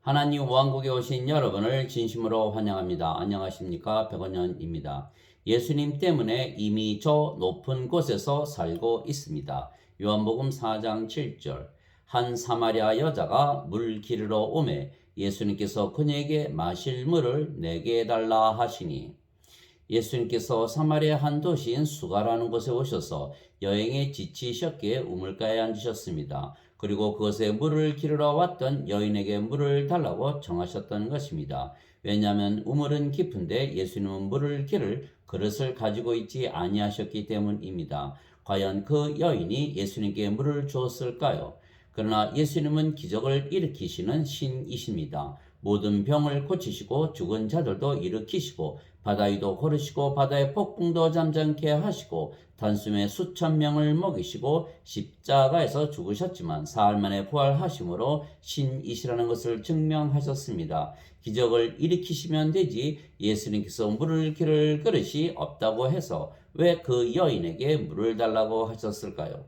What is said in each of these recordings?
하나님 왕국에 오신 여러분을 진심으로 환영합니다. 안녕하십니까? 백원현입니다. 예수님 때문에 이미 저 높은 곳에서 살고 있습니다. 요한복음 4장 7절. 한 사마리아 여자가 물 기르러 오매 예수님께서 그녀에게 마실 물을 내게 해달라 하시니, 예수님께서 사마리아 한 도시인 수가라는 곳에 오셔서 여행에 지치셨기에 우물가에 앉으셨습니다. 그리고 그것에 물을 기르러 왔던 여인에게 물을 달라고 청하셨던 것입니다. 왜냐하면 우물은 깊은데 예수님은 물을 기를 그릇을 가지고 있지 아니하셨기 때문입니다. 과연 그 여인이 예수님께 물을 주었을까요? 그러나 예수님은 기적을 일으키시는 신이십니다. 모든 병을 고치시고 죽은 자들도 일으키시고 바다 위도 걸으시고 바다의 폭풍도 잠잠케 하시고 단숨에 수천 명을 먹이시고 십자가에서 죽으셨지만 사흘 만에 부활하심으로 신이시라는 것을 증명하셨습니다. 기적을 일으키시면 되지 예수님께서 물을 기를 그릇이 없다고 해서 왜 그 여인에게 물을 달라고 하셨을까요?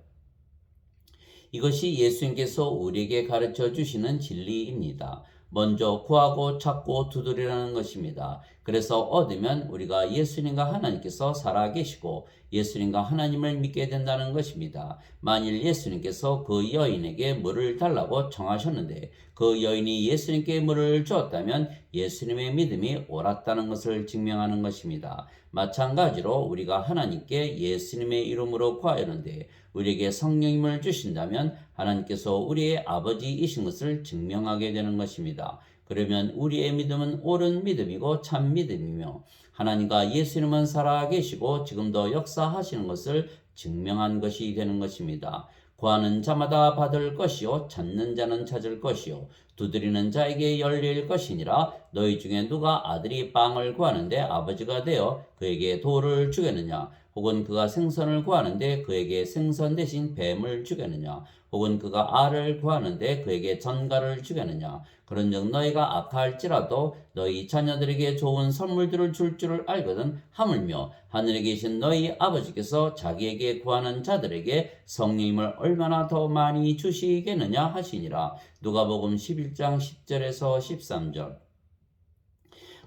이것이 예수님께서 우리에게 가르쳐 주시는 진리입니다. 먼저 구하고 찾고 두드리라는 것입니다. 그래서 얻으면 우리가 예수님과 하나님께서 살아계시고 예수님과 하나님을 믿게 된다는 것입니다. 만일 예수님께서 그 여인에게 물을 달라고 청하셨는데 그 여인이 예수님께 물을 주었다면 예수님의 믿음이 옳았다는 것을 증명하는 것입니다. 마찬가지로 우리가 하나님께 예수님의 이름으로 구하였는데 우리에게 성령님을 주신다면 하나님께서 우리의 아버지이신 것을 증명하게 되는 것입니다. 그러면 우리의 믿음은 옳은 믿음이고 참 믿음이며 하나님과 예수님은 살아계시고 지금도 역사하시는 것을 증명한 것이 되는 것입니다. 구하는 자마다 받을 것이요 찾는 자는 찾을 것이요 두드리는 자에게 열릴 것이니라. 너희 중에 누가 아들이 빵을 구하는데 아버지가 되어 그에게 돌을 주겠느냐? 혹은 그가 생선을 구하는데 그에게 생선 대신 뱀을 주겠느냐? 혹은 그가 알을 구하는데 그에게 전갈을 주겠느냐? 그런즉 너희가 악할지라도 너희 자녀들에게 좋은 선물들을 줄 줄을 알거든. 하물며 하늘에 계신 너희 아버지께서 자기에게 구하는 자들에게 성령님을 얼마나 더 많이 주시겠느냐 하시니라. 누가복음 11장 10절에서 13절.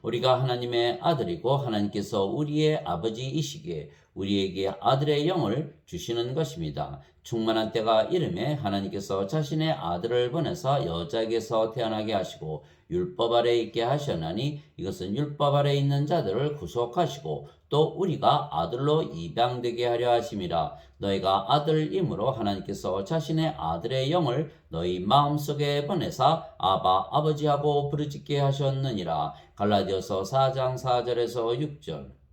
우리가 하나님의 아들이고 하나님께서 우리의 아버지이시기에 우리에게 아들의 영을 주시는 것입니다. 충만한 때가 이름에 하나님께서 자신의 아들을 보내사 여자에게서 태어나게 하시고 율법 아래 있게 하셨나니 이것은 율법 아래 있는 자들을 구속하시고 또 우리가 아들로 입양되게 하려 하심이라. 너희가 아들이므로 하나님께서 자신의 아들의 영을 너희 마음속에 보내사 아바 아버지하고 부르짖게 하셨느니라. 갈라디아서 4장 4절에서 6절.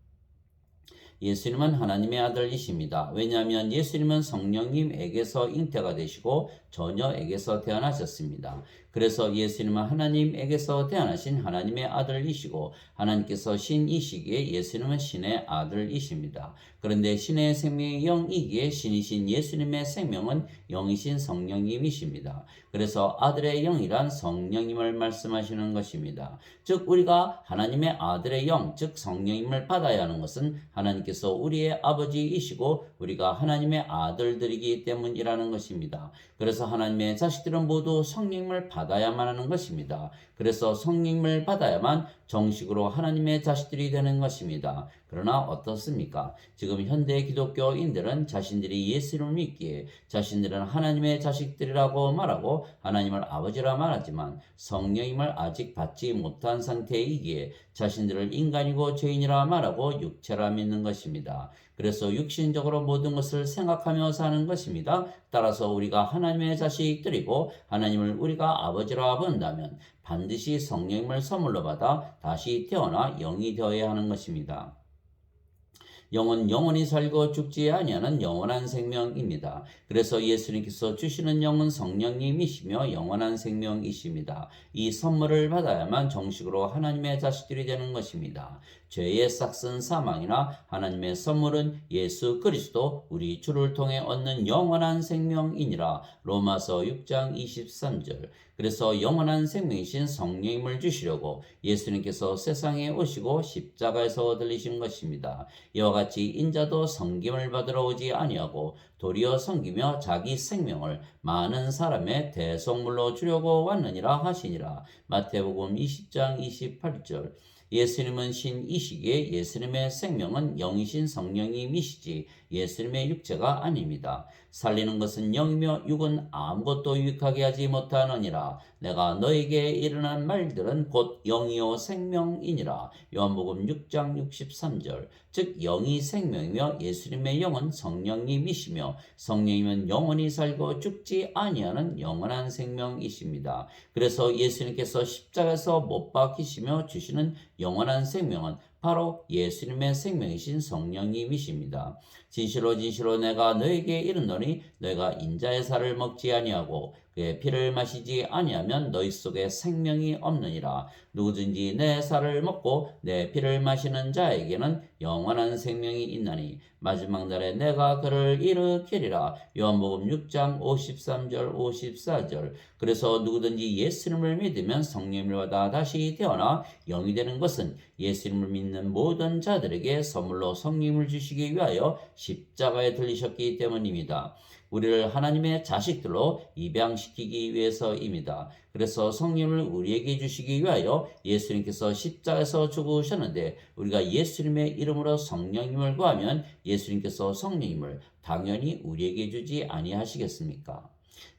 예수님은 하나님의 아들이십니다. 왜냐하면 예수님은 성령님에게서 잉태가 되시고 처녀에게서 태어나셨습니다. 그래서 예수님은 하나님에게서 태어나신 하나님의 아들이시고 하나님께서 신이시기에 예수님은 신의 아들이십니다. 그런데 신의 생명이 영이기에 신이신 예수님의 생명은 영이신 성령님이십니다. 그래서 아들의 영이란 성령님을 말씀하시는 것입니다. 즉 우리가 하나님의 아들의 영, 즉 성령님을 받아야 하는 것은 하나님께서 우리의 아버지이시고 우리가 하나님의 아들들이기 때문이라는 것입니다. 그래서 하나님의 자식들은 모두 성령님을 받아야만 하는 것입니다. 그래서 성령님을 받아야만 정식으로 하나님의 자식들이 되는 것입니다. 그러나 어떻습니까? 지금 현대 기독교인들은 자신들이 예수를 믿기에 자신들은 하나님의 자식들이라고 말하고 하나님을 아버지라 말하지만 성령님을 아직 받지 못한 상태이기에 자신들을 인간이고 죄인이라 말하고 육체라 믿는 것입니다. 그래서 육신적으로 모든 것을 생각하며 사는 것입니다. 따라서 우리가 하나님의 자식들이고 하나님을 우리가 아버지라 본다면 반드시 성령님을 선물로 받아 다시 태어나 영이 되어야 하는 것입니다. 영은 영원히 살고 죽지 아니하는 영원한 생명입니다. 그래서 예수님께서 주시는 영은 성령님이시며 영원한 생명이십니다. 이 선물을 받아야만 정식으로 하나님의 자식들이 되는 것입니다. 죄의 싹슨 사망이나 하나님의 선물은 예수 그리스도 우리 주를 통해 얻는 영원한 생명이니라. 로마서 6장 23절. 그래서 영원한 생명이신 성령님을 주시려고 예수님께서 세상에 오시고 십자가에서 들리신 것입니다. 이와 같이 인자도 섬김을 받으러 오지 아니하고 도리어 섬기며 자기 생명을 많은 사람의 대속물로 주려고 왔느니라 하시니라. 마태복음 20장 28절. 예수님은 신이시기에 예수님의 생명은 영이신 성령님이시지 예수님의 육체가 아닙니다. 살리는 것은 영이며 육은 아무것도 유익하게 하지 못하느니라. 내가 너에게 이르는 말들은 곧 영이요 생명이니라. 요한복음 6장 63절. 즉 영이 생명이며 예수님의 영은 성령님이시며 성령님은 영원히 살고 죽지 아니하는 영원한 생명이십니다. 그래서 예수님께서 십자가에서 못 박히시며 주시는 영원한 생명은 바로 예수님의 생명이신 성령님이십니다. 진실로 진실로 내가 너에게 이르노니 너희가 인자의 살을 먹지 아니하고 그의 피를 마시지 아니하면 너희 속에 생명이 없느니라. 누구든지 내 살을 먹고 내 피를 마시는 자에게는 영원한 생명이 있나니 마지막 날에 내가 그를 일으키리라. 요한복음 6장 53절 54절. 그래서 누구든지 예수님을 믿으면 성령을 받아 다시 태어나 영이 되는 것은 예수님을 믿는 모든 자들에게 선물로 성령을 주시기 위하여 십자가에 들리셨기 때문입니다. 우리를 하나님의 자식들로 입양시키기 위해서입니다. 그래서 성령을 우리에게 주시기 위하여 예수님께서 십자가에서 죽으셨는데 우리가 예수님의 이름으로 성령님을 구하면 예수님께서 성령님을 당연히 우리에게 주지 아니하시겠습니까?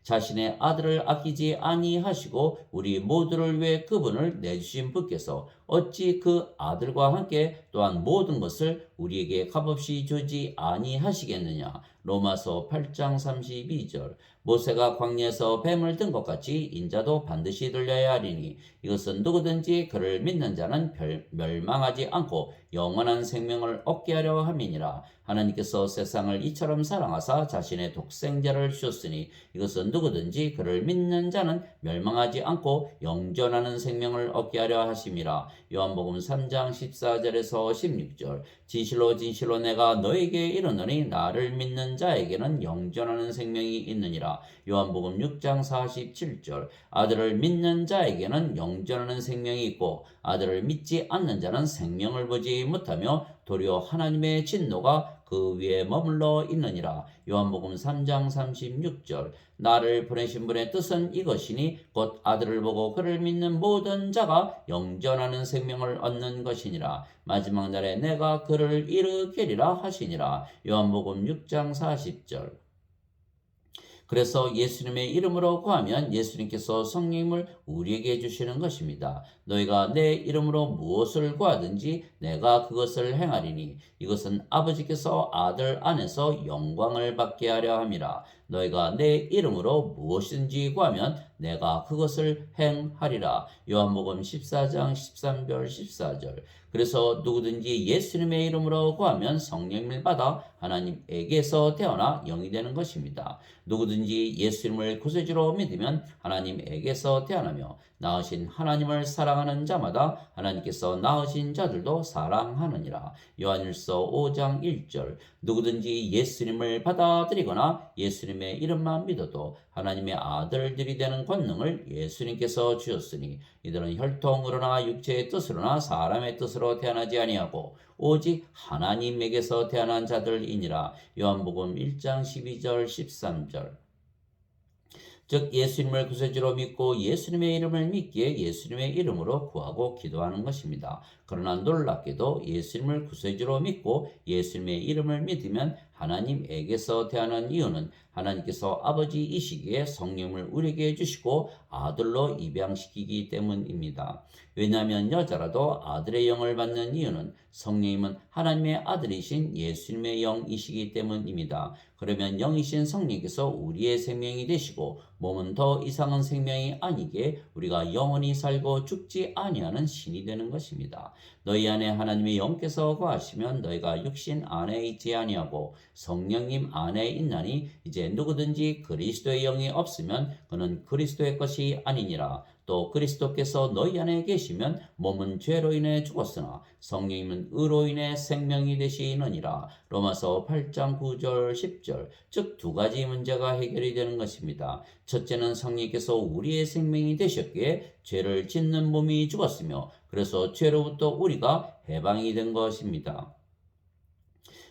자신의 아들을 아끼지 아니하시고 우리 모두를 위해 그분을 내주신 분께서 어찌 그 아들과 함께 또한 모든 것을 우리에게 값없이 주지 아니하시겠느냐. 로마서 8장 32절. 모세가 광야에서 뱀을 든 것 같이 인자도 반드시 들려야 하리니 이것은 누구든지 그를 믿는 자는 멸망하지 않고 영원한 생명을 얻게 하려 함이니라. 하나님께서 세상을 이처럼 사랑하사 자신의 독생자를 주셨으니 이것은 누구든지 그를 믿는 자는 멸망하지 않고 영존하는 생명을 얻게 하려 하심이라. 요한복음 3장 14절에서 16절. 진실로 진실로 내가 너에게 이르노니 나를 믿는 자에게는 영존하는 생명이 있느니라. 요한복음 6장 47절. 아들을 믿는 자에게는 영존하는 생명이 있고 아들을 믿지 않는 자는 생명을 보지 못하며 도리어 하나님의 진노가 그 위에 머물러 있느니라. 요한복음 3장 36절. 나를 보내신 분의 뜻은 이것이니 곧 아들을 보고 그를 믿는 모든 자가 영존하는 생명을 얻는 것이니라. 마지막 날에 내가 그를 일으키리라 하시니라. 요한복음 6장 40절. 그래서 예수님의 이름으로 구하면 예수님께서 성령님을 우리에게 주시는 것입니다. 너희가 내 이름으로 무엇을 구하든지 내가 그것을 행하리니 이것은 아버지께서 아들 안에서 영광을 받게 하려 함이라. 너희가 내 이름으로 무엇이든지 구하면 내가 그것을 행하리라. 요한복음 14장 13절 14절. 그래서 누구든지 예수님의 이름으로 구하면 성령을 받아 하나님에게서 태어나 영이 되는 것입니다. 누구든지 예수님을 구세주로 믿으면 하나님에게서 태어나며 낳으신 하나님을 사랑하는 자마다 하나님께서 낳으신 자들도 사랑하느니라. 요한일서 5장 1절. 누구든지 예수님을 받아들이거나 예수님의 이름만 믿어도 하나님의 아들들이 되는 권능을 예수님께서 주셨으니 이들은 혈통으로나 육체의 뜻으로나 사람의 뜻으로 태어나지 아니하고 오직 하나님에게서 태어난 자들이니라. 요한복음 1장 12절 13절. 즉 예수님을 구세주로 믿고 예수님의 이름을 믿기에 예수님의 이름으로 구하고 기도하는 것입니다. 그러나 놀랍게도 예수님을 구세주로 믿고 예수님의 이름을 믿으면 하나님에게서 태어난 이유는 하나님께서 아버지이시기에 성령을 우리에게 주시고 아들로 입양시키기 때문입니다. 왜냐하면 여자라도 아들의 영을 받는 이유는 성령님은 하나님의 아들이신 예수님의 영이시기 때문입니다. 그러면 영이신 성령께서 우리의 생명이 되시고 몸은 더 이상은 생명이 아니기에 우리가 영원히 살고 죽지 아니하는 신이 되는 것입니다. 너희 안에 하나님의 영께서 거하시면 너희가 육신 안에 있지 아니하고 성령님 안에 있나니 이제 이제 누구든지 그리스도의 영이 없으면 그는 그리스도의 것이 아니니라. 또 그리스도께서 너희 안에 계시면 몸은 죄로 인해 죽었으나 성령님은 의로 인해 생명이 되시느니라. 로마서 8장 9절 10절. 즉 두 가지 문제가 해결이 되는 것입니다. 첫째는 성령께서 우리의 생명이 되셨기에 죄를 짓는 몸이 죽었으며 그래서 죄로부터 우리가 해방이 된 것입니다.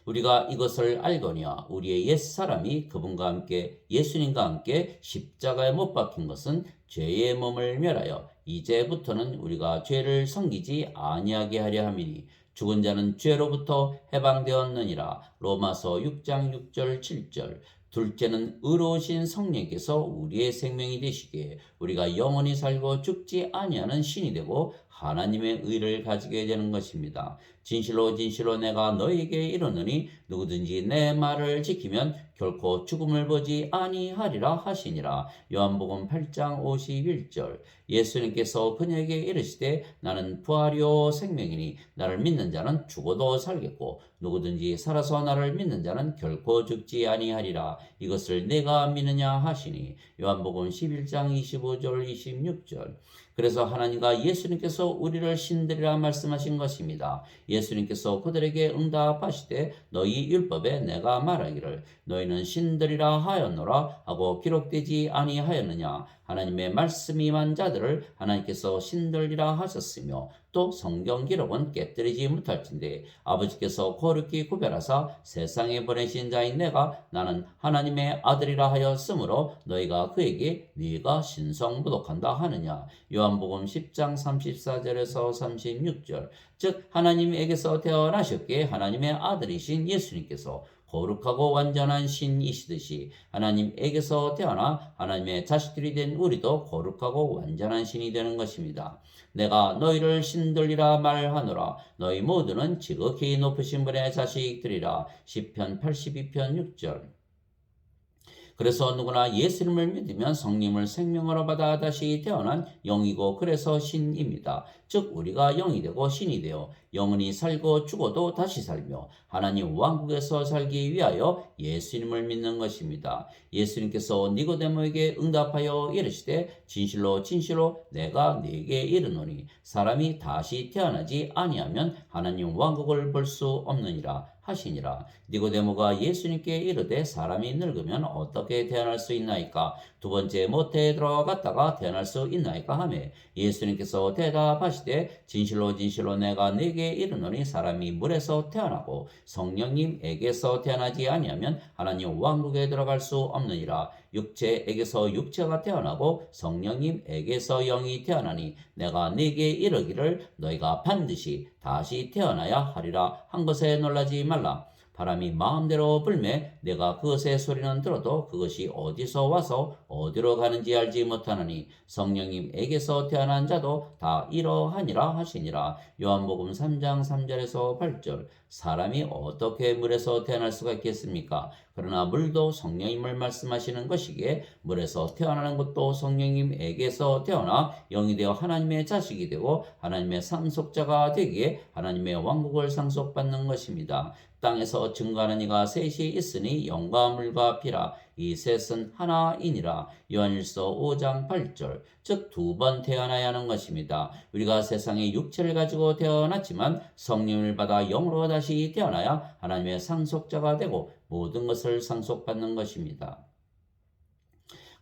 우리가 이것을 알거니와 우리의 옛사람이 그분과 함께 예수님과 함께 십자가에 못 박힌 것은 죄의 몸을 멸하여 이제부터는 우리가 죄를 섬기지 아니하게 하려 함이니 죽은 자는 죄로부터 해방되었느니라. 로마서 6장 6절 7절. 둘째는 의로우신 성령께서 우리의 생명이 되시기에 우리가 영원히 살고 죽지 아니하는 신이 되고 하나님의 의를 가지게 되는 것입니다. 진실로 진실로 내가 너희에게 이르노니 누구든지 내 말을 지키면 결코 죽음을 보지 아니하리라 하시니라. 요한복음 8장 51절. 예수님께서 그녀에게 이르시되 나는 부활이요 생명이니 나를 믿는 자는 죽어도 살겠고 누구든지 살아서 나를 믿는 자는 결코 죽지 아니하리라. 이것을 내가 믿느냐 하시니. 요한복음 11장 25절 26절. 그래서 하나님과 예수님께서 우리를 신들이라 말씀하신 것입니다. 예수님께서 그들에게 응답하시되 너희 율법에 내가 말하기를 너희는 신들이라 하였노라 하고 기록되지 아니하였느냐. 하나님의 말씀이 임한 자들을 하나님께서 신들이라 하셨으며 또 성경 기록은 깨뜨리지 못할진대 아버지께서 거룩히 구별하사 세상에 보내신 자인 내가 나는 하나님의 아들이라 하였으므로 너희가 그에게 네가 신성모독한다 하느냐. 요한복음 10장 34절에서 36절. 즉 하나님에게서 태어나셨기에 하나님의 아들이신 예수님께서 거룩하고 완전한 신이시듯이 하나님에게서 태어나 하나님의 자식들이 된 우리도 거룩하고 완전한 신이 되는 것입니다. 내가 너희를 신들이라 말하노라. 너희 모두는 지극히 높으신 분의 자식들이라. 시편 82편 6절. 그래서 누구나 예수님을 믿으면 성령을 생명으로 받아 다시 태어난 영이고 그래서 신입니다. 즉 우리가 영이 되고 신이 되어 영원히 살고 죽어도 다시 살며 하나님 왕국에서 살기 위하여 예수님을 믿는 것입니다. 예수님께서 니고데모에게 응답하여 이르시되 진실로 진실로 내가 네게 이르노니 사람이 다시 태어나지 아니하면 하나님 왕국을 볼 수 없느니라 하시니라. 니고데모가 예수님께 이르되 사람이 늙으면 어떻게 태어날 수 있나이까? 두 번째 모태에 들어갔다가 태어날 수 있나이까 하매 예수님께서 대답하시되 진실로 진실로 내가 네게 이르노니 사람이 물에서 태어나고 성령님에게서 태어나지 아니하면 하나님 왕국에 들어갈 수 없느니라. 육체에게서 육체가 태어나고 성령님에게서 영이 태어나니 내가 네게 이르기를 너희가 반드시 다시 태어나야 하리라 한 것에 놀라지 말라. 바람이 마음대로 불매 내가 그것의 소리는 들어도 그것이 어디서 와서 어디로 가는지 알지 못하느니 성령님에게서 태어난 자도 다 이러하니라 하시니라. 요한복음 3장 3절에서 8절. 사람이 어떻게 물에서 태어날 수가 있겠습니까? 그러나 물도 성령님을 말씀하시는 것이기에 물에서 태어나는 것도 성령님에게서 태어나 영이 되어 하나님의 자식이 되고 하나님의 상속자가 되기에 하나님의 왕국을 상속받는 것입니다. 땅에서 증거하는 이가 셋이 있으니 영과 물과 피라. 이 셋은 하나이니라. 요한일서 5장 8절. 즉 두 번 태어나야 하는 것입니다. 우리가 세상에 육체를 가지고 태어났지만 성령을 받아 영으로 다시 태어나야 하나님의 상속자가 되고 모든 것을 상속받는 것입니다.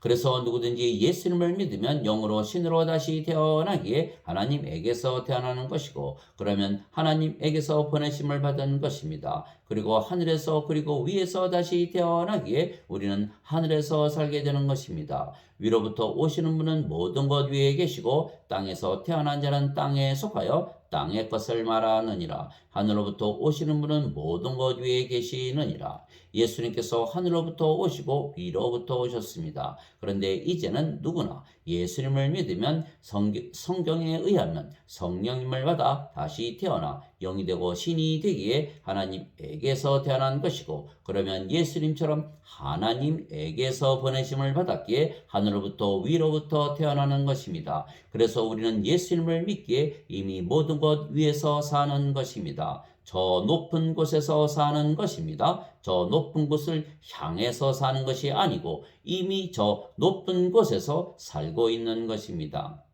그래서 누구든지 예수님을 믿으면 영으로 신으로 다시 태어나기에 하나님에게서 태어나는 것이고 그러면 하나님에게서 보내심을 받은 것입니다. 그리고 하늘에서 그리고 위에서 다시 태어나기에 우리는 하늘에서 살게 되는 것입니다. 위로부터 오시는 분은 모든 것 위에 계시고 땅에서 태어난 자는 땅에 속하여 땅의 것을 말하느니라. 하늘로부터 오시는 분은 모든 것 위에 계시느니라. 예수님께서 하늘로부터 오시고 위로부터 오셨습니다. 그런데 이제는 누구나 예수님을 믿으면 성경에 의하면 성령님을 받아 다시 태어나 영이 되고 신이 되기에 하나님에게서 태어난 것이고 그러면 예수님처럼 하나님에게서 보내심을 받았기에 하늘로부터 위로부터 태어나는 것입니다. 그래서 우리는 예수님을 믿기에 이미 모든 것 위에서 사는 것입니다. 저 높은 곳에서 사는 것입니다. 저 높은 곳을 향해서 사는 것이 아니고 이미 저 높은 곳에서 살고 있는 것입니다.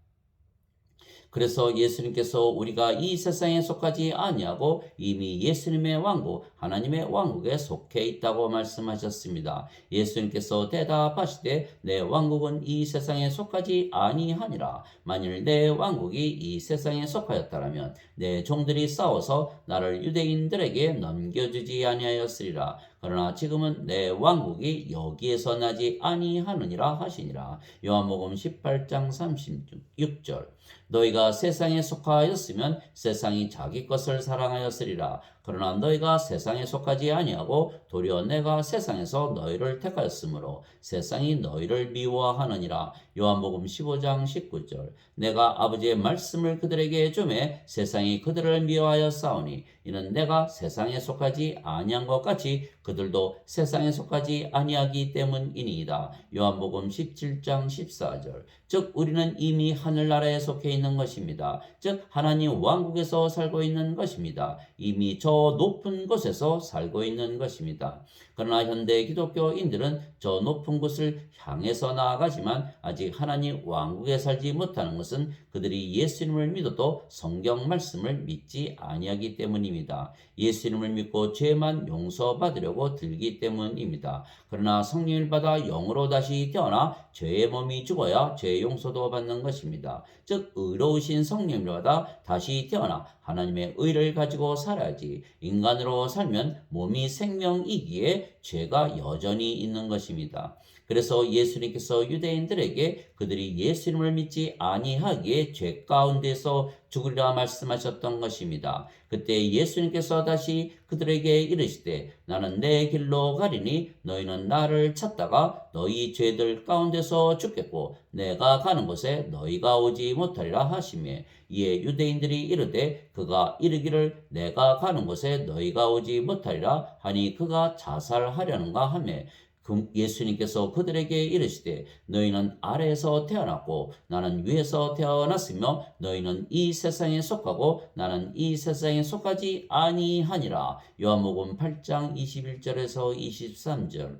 그래서 예수님께서 우리가 이 세상에 속하지 아니하고 이미 예수님의 왕국, 하나님의 왕국에 속해 있다고 말씀하셨습니다. 예수님께서 대답하시되 내 왕국은 이 세상에 속하지 아니하니라. 만일 내 왕국이 이 세상에 속하였다면 내 종들이 싸워서 나를 유대인들에게 넘겨주지 아니하였으리라. 그러나 지금은 내 왕국이 여기에서 나지 아니하느니라 하시니라. 요한복음 18장 36절. 너희가 세상에 속하였으면 세상이 자기 것을 사랑하였으리라. 그러나 너희가 세상에 속하지 아니하고 도리어 내가 세상에서 너희를 택하였으므로 세상이 너희를 미워하느니라. 요한복음 15장 19절. 내가 아버지의 말씀을 그들에게 주매 세상이 그들을 미워하여 싸우니 이는 내가 세상에 속하지 아니한 것 같이 그들도 세상에 속하지 아니하기 때문이니이다. 요한복음 17장 14절. 즉 우리는 이미 하늘나라에 속해 있는 것입니다. 즉 하나님 왕국에서 살고 있는 것입니다. 이미 저 높은 곳에서 살고 있는 것입니다. 그러나 현대 기독교인들은 저 높은 곳을 향해서 나아가지만 아직 하나님 왕국에 살지 못하는 것은 그들이 예수님을 믿어도 성경 말씀을 믿지 아니하기 때문입니다. 예수님을 믿고 죄만 용서받으려고 들기 때문입니다. 그러나 성령을 받아 영으로 다시 태어나 죄의 몸이 죽어야 죄 용서도 받는 것입니다. 즉 의로우신 성령을 받아 다시 태어나 하나님의 의를 가지고 살아야지 인간으로 살면 몸이 생명이기에 죄가 여전히 있는 것입니다. 그래서 예수님께서 유대인들에게 그들이 예수님을 믿지 아니하기에 죄 가운데서 죽으리라 말씀하셨던 것입니다. 그때 예수님께서 다시 그들에게 이르시되 나는 내 길로 가리니 너희는 나를 찾다가 너희 죄들 가운데서 죽겠고 내가 가는 곳에 너희가 오지 못하리라 하시매 이에 유대인들이 이르되 그가 이르기를 내가 가는 곳에 너희가 오지 못하리라 하니 그가 자살하려는가 하매 예수님께서 그들에게 이르시되 너희는 아래에서 태어났고 나는 위에서 태어났으며 너희는 이 세상에 속하고 나는 이 세상에 속하지 아니하니라. 요한복음 8장 21절에서 23절.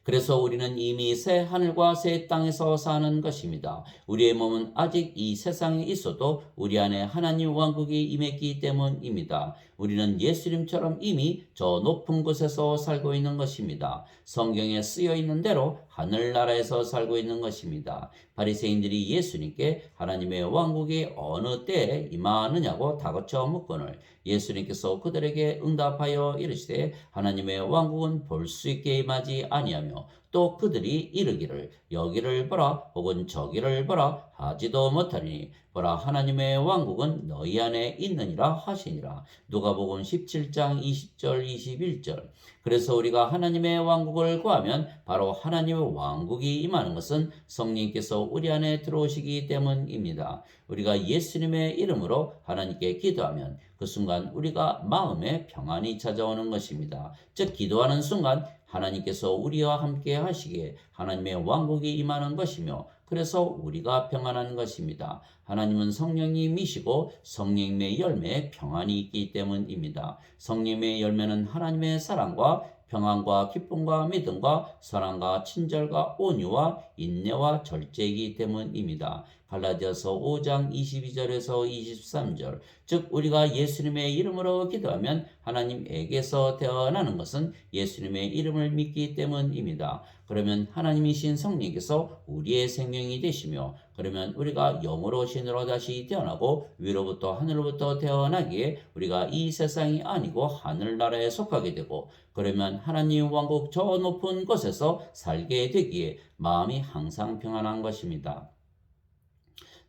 그래서 우리는 이미 새 하늘과 새 땅에서 사는 것입니다. 우리의 몸은 아직 이 세상에 있어도 우리 안에 하나님 왕국이 임했기 때문입니다. 우리는 예수님처럼 이미 저 높은 곳에서 살고 있는 것입니다. 성경에 쓰여 있는 대로 하늘나라에서 살고 있는 것입니다. 바리새인들이 예수님께 하나님의 왕국이 어느 때에 임하느냐고 다그쳐 묻거늘 예수님께서 그들에게 응답하여 이르시되 하나님의 왕국은 볼 수 있게 임하지 아니하며 또 그들이 이르기를 여기를 보라 혹은 저기를 보라 하지도 못하리니 보라 하나님의 왕국은 너희 안에 있느니라 하시니라. 누가복음 17장 20절 21절. 그래서 우리가 하나님의 왕국을 구하면 바로 하나님의 왕국이 임하는 것은 성령께서 우리 안에 들어오시기 때문입니다. 우리가 예수님의 이름으로 하나님께 기도하면 그 순간 우리가 마음에 평안이 찾아오는 것입니다. 즉 기도하는 순간 하나님께서 우리와 함께 하시기에 하나님의 왕국이 임하는 것이며 그래서 우리가 평안한 것입니다. 하나님은 성령님이시고 성령님의 열매에 평안이 있기 때문입니다. 성령님의 열매는 하나님의 사랑과 평안과 기쁨과 믿음과 사랑과 친절과 온유와 인내와 절제이기 때문입니다. 갈라디아서 5장 22절에서 23절. 즉 우리가 예수님의 이름으로 기도하면 하나님에게서 태어나는 것은 예수님의 이름을 믿기 때문입니다. 그러면 하나님이신 성령께서 우리의 생명이 되시며 그러면 우리가 영으로 신으로 다시 태어나고 위로부터 하늘로부터 태어나기에 우리가 이 세상이 아니고 하늘나라에 속하게 되고 그러면 하나님 왕국 저 높은 곳에서 살게 되기에 마음이 항상 평안한 것입니다.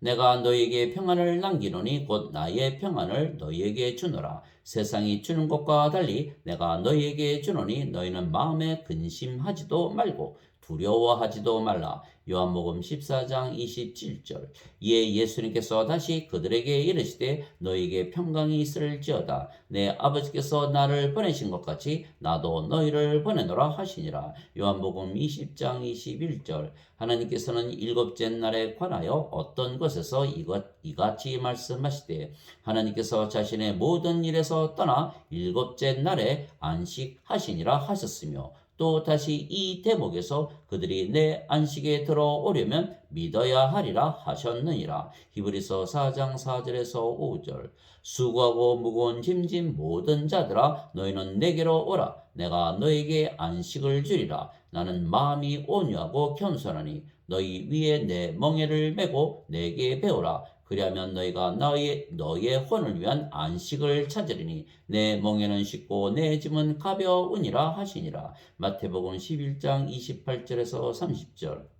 내가 너희에게 평안을 남기노니 곧 나의 평안을 너희에게 주노라. 세상이 주는 것과 달리 내가 너희에게 주노니 너희는 마음에 근심하지도 말고 두려워하지도 말라. 요한복음 14장 27절. 이에 예수님께서 다시 그들에게 이르시되 너희에게 평강이 있을지어다. 내 아버지께서 나를 보내신 것 같이 나도 너희를 보내노라 하시니라. 요한복음 20장 21절. 하나님께서는 일곱째 날에 관하여 어떤 것에서 이같이 말씀하시되 하나님께서 자신의 모든 일에서 떠나 일곱째 날에 안식하시니라 하셨으며 또 다시 이 대목에서 그들이 내 안식에 들어오려면 믿어야 하리라 하셨느니라. 히브리서 4장 4절에서 5절. 수고하고 무거운 짐진 모든 자들아 너희는 내게로 오라. 내가 너에게 안식을 주리라. 나는 마음이 온유하고 겸손하니 너희 위에 내 멍에를 메고 내게 배우라. 그리하면 너희가 너희의 혼을 위한 안식을 찾으리니 내 멍에는 쉽고 내 짐은 가벼우니라 하시니라. 마태복음 11장 28절에서 30절.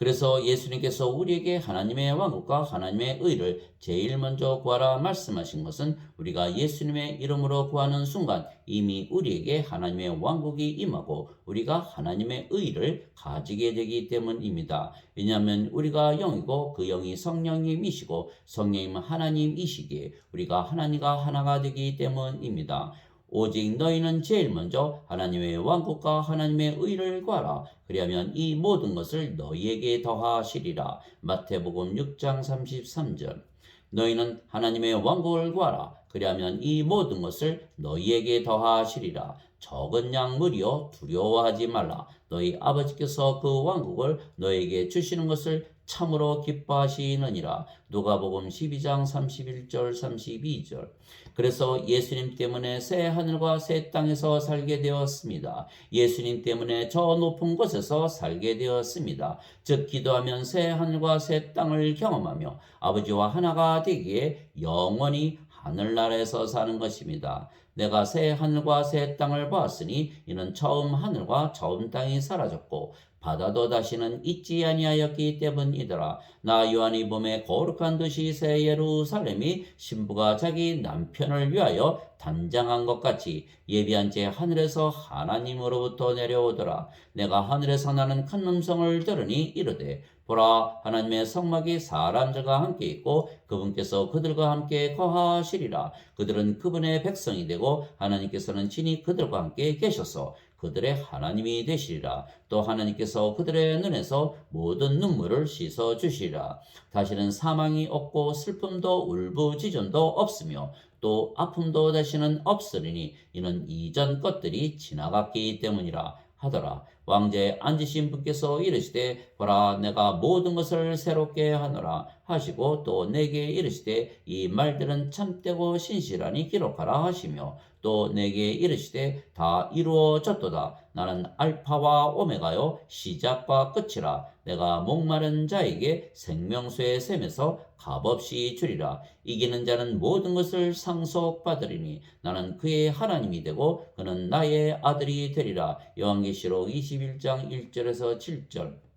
그래서 예수님께서 우리에게 하나님의 왕국과 하나님의 의를 제일 먼저 구하라 말씀하신 것은 우리가 예수님의 이름으로 구하는 순간 이미 우리에게 하나님의 왕국이 임하고 우리가 하나님의 의를 가지게 되기 때문입니다. 왜냐하면 우리가 영이고 그 영이 성령님이시고 성령님은 하나님이시기에 우리가 하나님과 하나가 되기 때문입니다. 오직 너희는 제일 먼저 하나님의 왕국과 하나님의 의를 구하라. 그리하면 이 모든 것을 너희에게 더하시리라. 마태복음 6장 33절. 너희는 하나님의 왕국을 구하라. 그리하면 이 모든 것을 너희에게 더하시리라. 적은 양 무리여 두려워하지 말라. 너희 아버지께서 그 왕국을 너희에게 주시는 것을 참으로 기뻐하시느니라. 누가복음 12장 31절 32절. 그래서 예수님 때문에 새 하늘과 새 땅에서 살게 되었습니다. 예수님 때문에 저 높은 곳에서 살게 되었습니다. 즉 기도하면 새 하늘과 새 땅을 경험하며 아버지와 하나가 되기에 영원히 하늘나라에서 사는 것입니다. 내가 새 하늘과 새 땅을 보았으니 이는 처음 하늘과 처음 땅이 사라졌고 바다도 다시는 있지 아니하였기 때문이더라. 나 요한이 봄에 거룩한 도시 새 예루살렘이 신부가 자기 남편을 위하여 단장한 것 같이 예비한 채 하늘에서 하나님으로부터 내려오더라. 내가 하늘에서 나는 큰 음성을 들으니 이르되 보라 하나님의 성막이 사람들과 함께 있고 그분께서 그들과 함께 거하시리라. 그들은 그분의 백성이 되고 하나님께서는 친히 그들과 함께 계셔서 그들의 하나님이 되시리라. 또 하나님께서 그들의 눈에서 모든 눈물을 씻어 주시리라. 다시는 사망이 없고 슬픔도 울부짖음도 없으며 또 아픔도 다시는 없으리니 이는 이전 것들이 지나갔기 때문이라 하더라. 왕제에 앉으신 분께서 이르시되 보라 내가 모든 것을 새롭게 하노라 하시고 또 내게 이르시되 이 말들은 참되고 신실하니 기록하라 하시며 또 내게 이르시되 다 이루어졌도다. 나는 알파와 오메가요 시작과 끝이라. 내가 목마른 자에게 생명수의 샘에서 값없이 주리라. 이기는 자는 모든 것을 상속받으리니 나는 그의 하나님이 되고 그는 나의 아들이 되리라. 요한계시록 21장 1절에서 7절.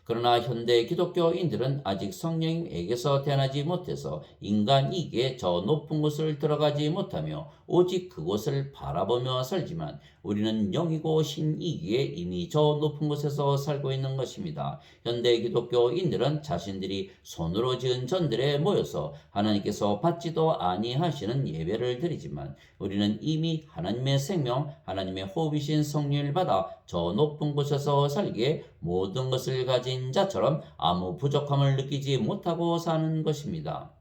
그러나 현대 기독교인들은 아직 성령님에게서 태어나지 못해서 인간이기에 저 높은 곳을 들어가지 못하며 오직 그곳을 바라보며 살지만 우리는 영이고 신이기에 이미 저 높은 곳에서 살고 있는 것입니다. 현대 기독교인들은 자신들이 손으로 지은 전들에 모여서 하나님께서 받지도 아니하시는 예배를 드리지만 우리는 이미 하나님의 생명, 하나님의 호흡이신 성령을 받아 저 높은 곳에서 살기에 모든 것을 가진 자처럼 아무 부족함을 느끼지 못하고 사는 것입니다.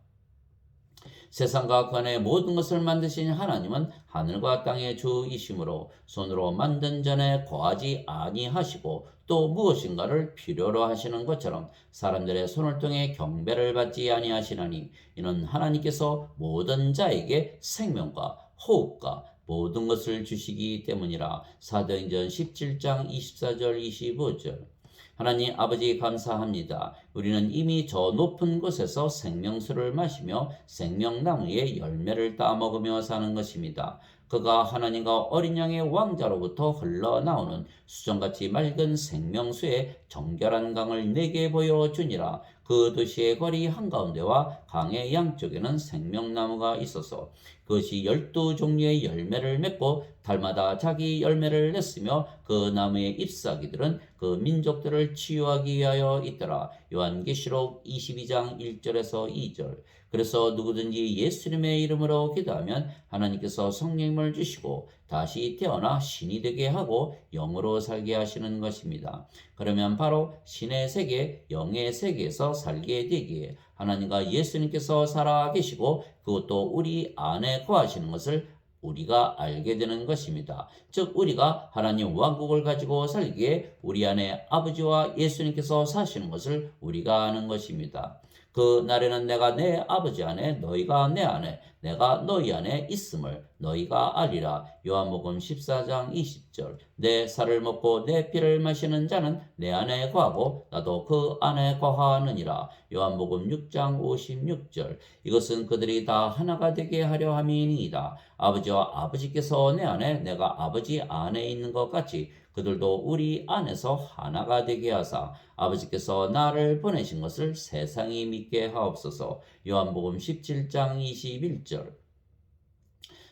세상과 그 안의 모든 것을 만드신 하나님은 하늘과 땅의 주이시므로 손으로 만든 전에 거하지 아니하시고 또 무엇인가를 필요로 하시는 것처럼 사람들의 손을 통해 경배를 받지 아니하시나니 이는 하나님께서 모든 자에게 생명과 호흡과 모든 것을 주시기 때문이라. 사도행전 17장 24절 25절. 하나님 아버지 감사합니다. 우리는 이미 저 높은 곳에서 생명수를 마시며 생명나무의 열매를 따먹으며 사는 것입니다. 그가 하나님과 어린 양의 왕자로부터 흘러나오는 수정같이 맑은 생명수의 정결한 강을 내게 보여주니라. 그 도시의 거리 한가운데와 강의 양쪽에는 생명나무가 있어서 그것이 12종류의 열매를 맺고 달마다 자기 열매를 냈으며 그 나무의 잎사귀들은 그 민족들을 치유하기 위하여 있더라. 요한계시록 22장 1절에서 2절. 그래서 누구든지 예수님의 이름으로 기도하면 하나님께서 성령을 주시고 다시 태어나 신이 되게 하고 영으로 살게 하시는 것입니다. 그러면 바로 신의 세계, 영의 세계에서 살게 되기에 하나님과 예수님께서 살아 계시고 그것도 우리 안에 거하시는 것을 우리가 알게 되는 것입니다. 즉 우리가 하나님 왕국을 가지고 살기에 우리 안에 아버지와 예수님께서 사시는 것을 우리가 아는 것입니다. 그 날에는 내가 내 아버지 안에 너희가 내 안에 내가 너희 안에 있음을 너희가 알리라. 요한복음 14장 20절. 내 살을 먹고 내 피를 마시는 자는 내 안에 거하고 나도 그 안에 거하느니라. 요한복음 6장 56절. 이것은 그들이 다 하나가 되게 하려 함이니이다. 아버지와 아버지께서 내 안에 내가 아버지 안에 있는 것 같이 그들도 우리 안에서 하나가 되게 하사 아버지께서 나를 보내신 것을 세상이 믿게 하옵소서. 요한복음 17장 21절.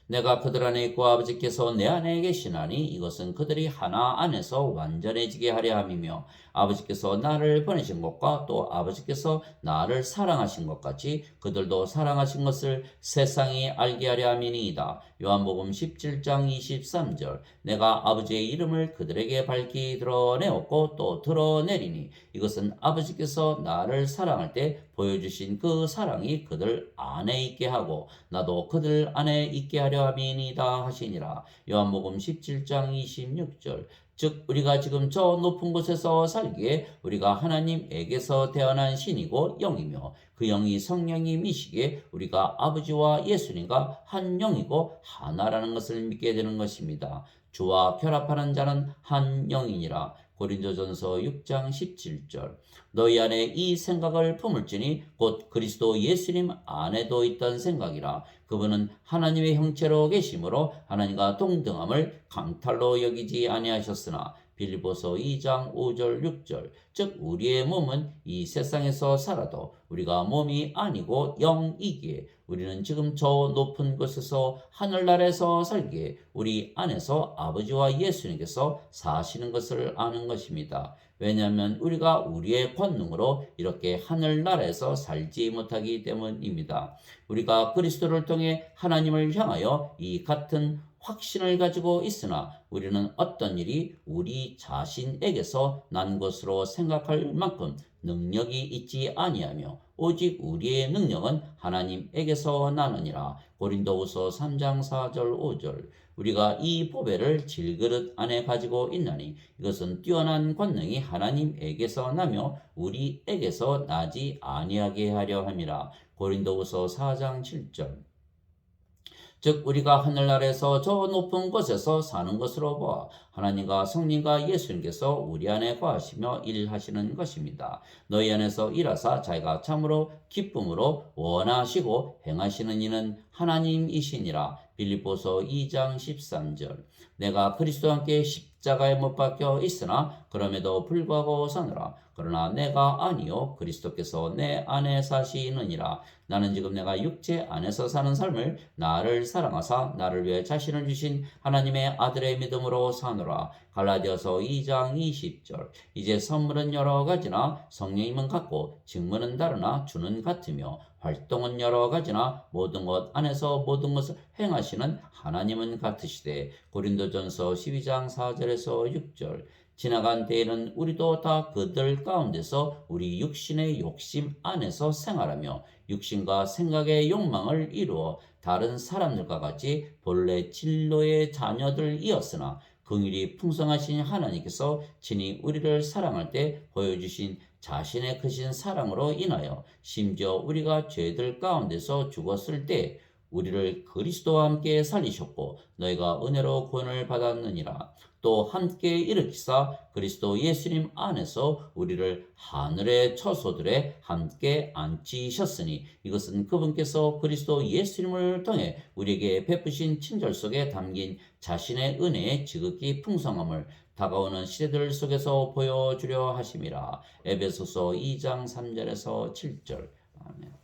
내가 그들 안에 있고 아버지께서 내 안에 계시나니 이것은 그들이 하나 안에서 완전해지게 하려 함이며 아버지께서 나를 보내신 것과 또 아버지께서 나를 사랑하신 것 같이 그들도 사랑하신 것을 세상이 알게 하려 함이니이다. 요한복음 17장 23절. 내가 아버지의 이름을 그들에게 밝히 드러내었고 또 드러내리니 이것은 아버지께서 나를 사랑할 때 보여주신 그 사랑이 그들 안에 있게 하고 나도 그들 안에 있게 하려 함이니이다 하시니라. 요한복음 17장 26절. 즉 우리가 지금 저 높은 곳에서 살기에 우리가 하나님에게서 태어난 신이고 영이며 그 영이 성령님이시기에 우리가 아버지와 예수님과 한 영이고 하나라는 것을 믿게 되는 것입니다. 주와 결합하는 자는 한 영이니라. 고린도전서 6장 17절. 너희 안에 이 생각을 품을지니 곧 그리스도 예수님 안에도 있던 생각이라. 그분은 하나님의 형체로 계심으로 하나님과 동등함을 강탈로 여기지 아니하셨으나 빌립보서 2장 5절 6절. 즉 우리의 몸은 이 세상에서 살아도 우리가 몸이 아니고 영이기에 우리는 지금 저 높은 곳에서 하늘나라에서 살기에 우리 안에서 아버지와 예수님께서 사시는 것을 아는 것입니다. 왜냐하면 우리가 우리의 권능으로 이렇게 하늘나라에서 살지 못하기 때문입니다. 우리가 그리스도를 통해 하나님을 향하여 이 같은 확신을 가지고 있으나 우리는 어떤 일이 우리 자신에게서 난 것으로 생각할 만큼 능력이 있지 아니하며 오직 우리의 능력은 하나님에게서 나느니라. 고린도후서 3장 4절 5절. 우리가 이 보배를 질그릇 안에 가지고 있나니 이것은 뛰어난 권능이 하나님에게서 나며 우리에게서 나지 아니하게 하려 함이라. 고린도후서 4장 7절. 즉 우리가 하늘나라에서 저 높은 곳에서 사는 것으로 보아 하나님과 성령과 예수님께서 우리 안에 거하시며 일하시는 것입니다. 너희 안에서 일하사 자기가 참으로 기쁨으로 원하시고 행하시는 이는 하나님이시니라. 빌립보서 2장 13절. 내가 그리스도와 함께 십자가에 못 박혀 있으나 그럼에도 불구하고 사느라. 그러나 내가 아니요 그리스도께서 내 안에 사시느니라. 나는 지금 내가 육체 안에서 사는 삶을 나를 사랑하사 나를 위해 자신을 주신 하나님의 아들의 믿음으로 사노라. 갈라디아서 2장 20절. 이제 선물은 여러 가지나 성령님은 같고 직무는 다르나 주는 같으며 활동은 여러 가지나 모든 것 안에서 모든 것을 행하시는 하나님은 같으시되. 고린도전서 12장 4절에서 6절. 지나간 때에는 우리도 다 그들 가운데서 우리 육신의 욕심 안에서 생활하며 육신과 생각의 욕망을 이루어 다른 사람들과 같이 본래 진로의 자녀들이었으나 긍휼이 풍성하신 하나님께서 친히 우리를 사랑할 때 보여주신 자신의 크신 사랑으로 인하여 심지어 우리가 죄들 가운데서 죽었을 때 우리를 그리스도와 함께 살리셨고 너희가 은혜로 구원을 받았느니라. 또 함께 일으키사 그리스도 예수님 안에서 우리를 하늘의 처소들에 함께 앉히셨으니 이것은 그분께서 그리스도 예수님을 통해 우리에게 베푸신 친절 속에 담긴 자신의 은혜의 지극히 풍성함을 다가오는 시대들 속에서 보여주려 하심이라. 에베소서 2장 3절에서 7절. 아멘.